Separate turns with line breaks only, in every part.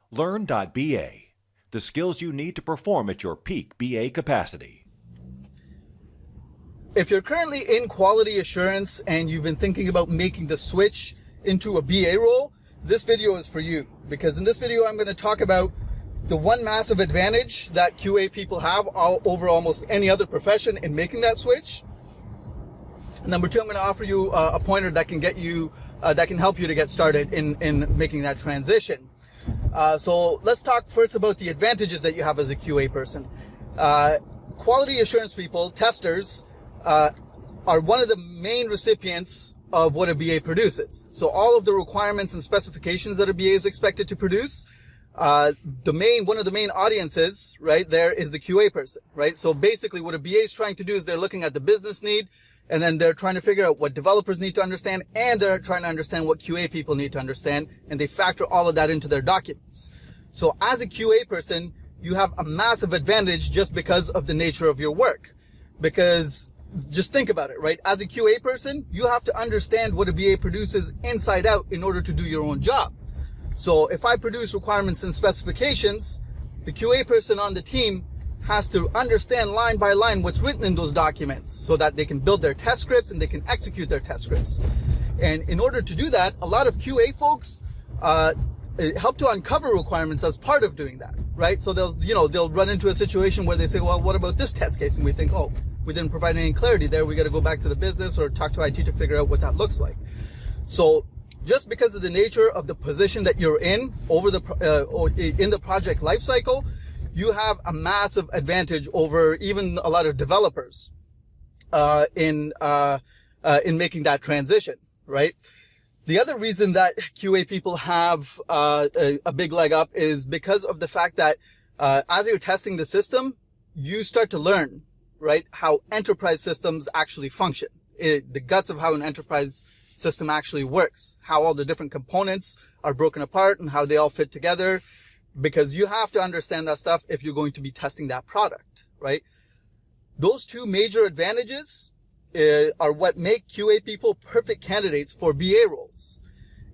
Learn.ba, the skills you need to perform at your peak BA capacity.
If you're currently in quality assurance and you've been thinking about making the switch into a BA role, this video is for you, because in this video I'm going to talk about the one massive advantage that QA people have over almost any other profession in making that switch. Number two, I'm going to offer you a pointer that can get you, that can help you to get started in making that transition. So let's talk first about the advantages that you have as a QA person. Quality assurance people, testers, are one of the main recipients of what a BA produces. So all of the requirements and specifications that a BA is expected to produce, one of the main audiences, right, there is the QA person, right? So basically what a BA is trying to do is they're looking at the business need, and then they're trying to figure out what developers need to understand, and they're trying to understand what QA people need to understand, and they factor all of that into their documents. So as a QA person, you have a massive advantage just because of the nature of your work. Because just think about it, right? As a QA person, you have to understand what a BA produces inside out in order to do your own job. So if I produce requirements and specifications, the QA person on the team has to understand line by line what's written in those documents so that they can build their test scripts and they can execute their test scripts. And in order to do that, a lot of QA folks help to uncover requirements as part of doing that, right? So they'll run into a situation where they say, well, what about this test case? And we think, oh, we didn't provide any clarity there. We got to go back to the business or talk to IT to figure out what that looks like. So just because of the nature of the position that you're in in the project lifecycle, you have a massive advantage over even a lot of developers in making that transition, right? The other reason that QA people have a big leg up is because of the fact that as you're testing the system, you start to learn, right, how enterprise systems actually function, the guts of how an enterprise system actually works, how all the different components are broken apart and how they all fit together, because you have to understand that stuff if you're going to be testing that product, right? Those two major advantages are what make QA people perfect candidates for BA roles.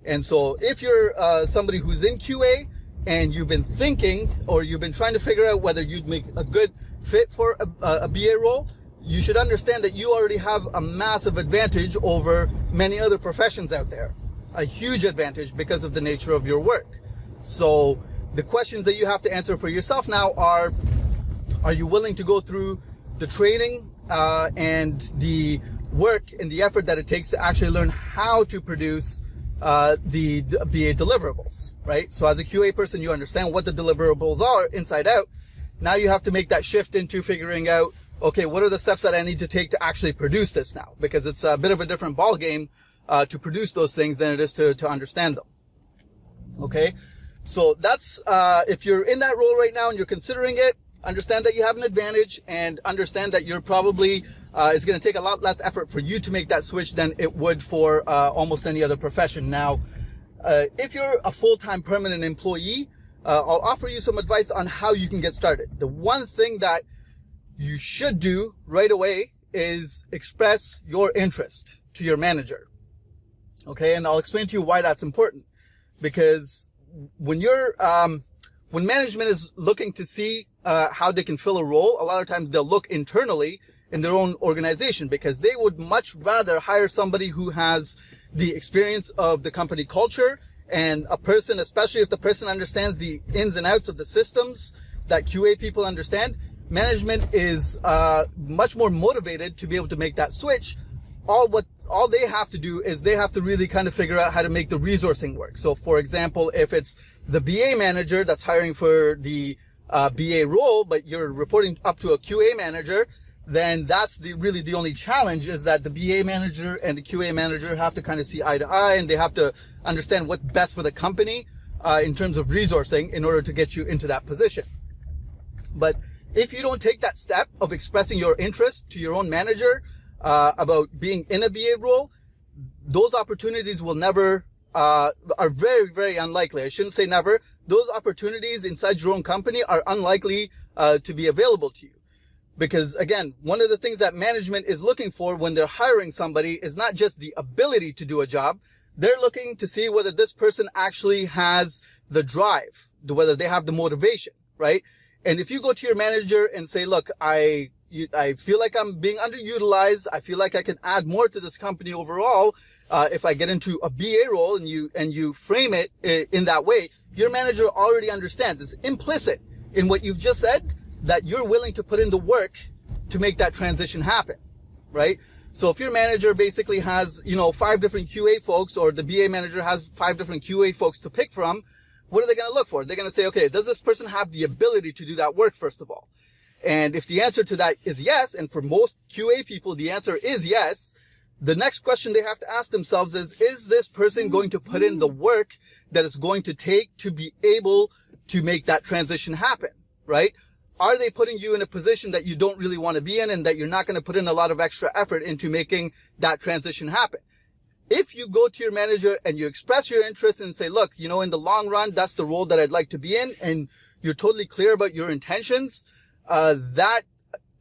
And so if you're somebody who's in QA and you've been thinking or you've been trying to figure out whether you'd make a good fit for a BA role, you should understand that you already have a massive advantage over many other professions out there. A huge advantage because of the nature of your work. So the questions that you have to answer for yourself now are you willing to go through the training and the work and the effort that it takes to actually learn how to produce the BA deliverables, right? So as a QA person, you understand what the deliverables are inside out. Now you have to make that shift into figuring out, okay, what are the steps that I need to take to actually produce this now? Because it's a bit of a different ball game to produce those things than it is to understand them. Okay, so that's if you're in that role right now and you're considering it, understand that you have an advantage and understand that you're probably it's going to take a lot less effort for you to make that switch than it would for almost any other profession. Now, if you're a full-time permanent employee, I'll offer you some advice on how you can get started. The one thing that you should do right away is express your interest to your manager. Okay, and I'll explain to you why that's important. Because when management is looking to see how they can fill a role, a lot of times they'll look internally in their own organization because they would much rather hire somebody who has the experience of the company culture and a person, especially if the person understands the ins and outs of the systems that QA people understand. Management is much more motivated to be able to make that switch. All they have to do is they have to really kind of figure out how to make the resourcing work. So for example, if it's the BA manager that's hiring for the BA role, but you're reporting up to a QA manager, then that's really the only challenge, is that the BA manager and the QA manager have to kind of see eye to eye, and they have to understand what's best for the company in terms of resourcing in order to get you into that position. But if you don't take that step of expressing your interest to your own manager about being in a BA role, those opportunities will never, are very, very unlikely. I shouldn't say never. Those opportunities inside your own company are unlikely to be available to you. Because again, one of the things that management is looking for when they're hiring somebody is not just the ability to do a job. They're looking to see whether this person actually has the drive, whether they have the motivation, right? And if you go to your manager and say, look, I feel like I'm being underutilized. I feel like I can add more to this company overall. If I get into a BA role and you frame it in that way, your manager already understands. It's implicit in what you've just said that you're willing to put in the work to make that transition happen, right? So if your manager basically has, 5 different QA folks, or the BA manager has 5 different QA folks to pick from, what are they going to look for? They're going to say, okay, does this person have the ability to do that work, first of all? And if the answer to that is yes, and for most QA people, the answer is yes, the next question they have to ask themselves is this person going to put in the work that it's going to take to be able to make that transition happen, right? Are they putting you in a position that you don't really want to be in and that you're not going to put in a lot of extra effort into making that transition happen? If you go to your manager and you express your interest and say, look, in the long run, that's the role that I'd like to be in, and you're totally clear about your intentions, that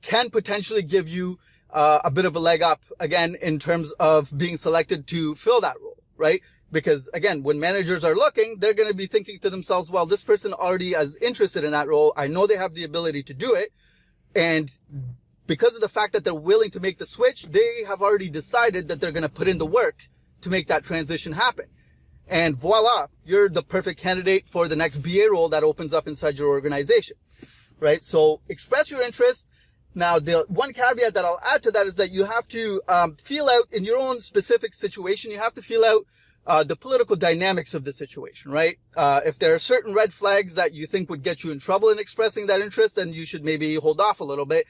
can potentially give you a bit of a leg up, again, in terms of being selected to fill that role, right? Because again, when managers are looking, they're going to be thinking to themselves, well, this person already is interested in that role. I know they have the ability to do it. And because of the fact that they're willing to make the switch, they have already decided that they're going to put in the work to make that transition happen. And voila, you're the perfect candidate for the next BA role that opens up inside your organization, right? So express your interest. Now, the one caveat that I'll add to that is that you have to feel out in your own specific situation. You have to feel out the political dynamics of the situation, right? If there are certain red flags that you think would get you in trouble in expressing that interest, then you should maybe hold off a little bit.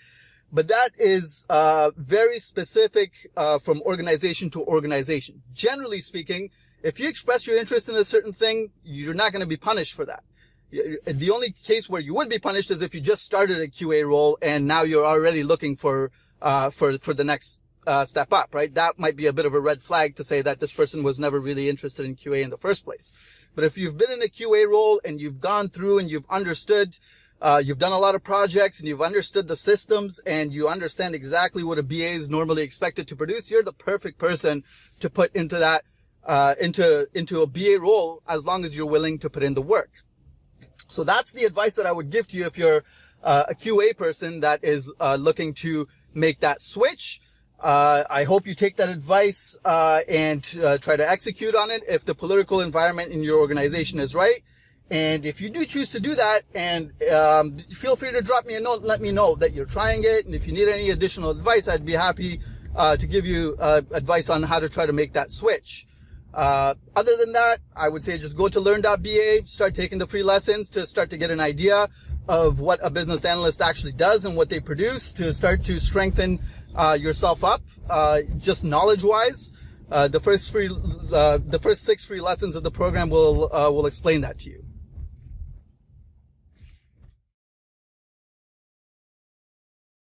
But that is very specific from organization to organization. Generally speaking, if you express your interest in a certain thing, you're not going to be punished for that. The only case where you would be punished is if you just started a QA role and now you're already looking for the next step up, right? That might be a bit of a red flag to say that this person was never really interested in QA in the first place. But if you've been in a QA role and you've gone through and you've understood, you've done a lot of projects and you've understood the systems and you understand exactly what a BA is normally expected to produce, you're the perfect person to put into that, into a BA role, as long as you're willing to put in the work. So that's the advice that I would give to you if you're a QA person that is looking to make that switch. I hope you take that advice and try to execute on it if the political environment in your organization is right. And if you do choose to do that, and feel free to drop me a note and let me know that you're trying it. And if you need any additional advice, I'd be happy to give you advice on how to try to make that switch. Other than that, I would say just go to learn.ba, start taking the free lessons to start to get an idea of what a business analyst actually does and what they produce, to start to strengthen yourself up, just knowledge-wise. The first 6 free lessons of the program will explain that to you.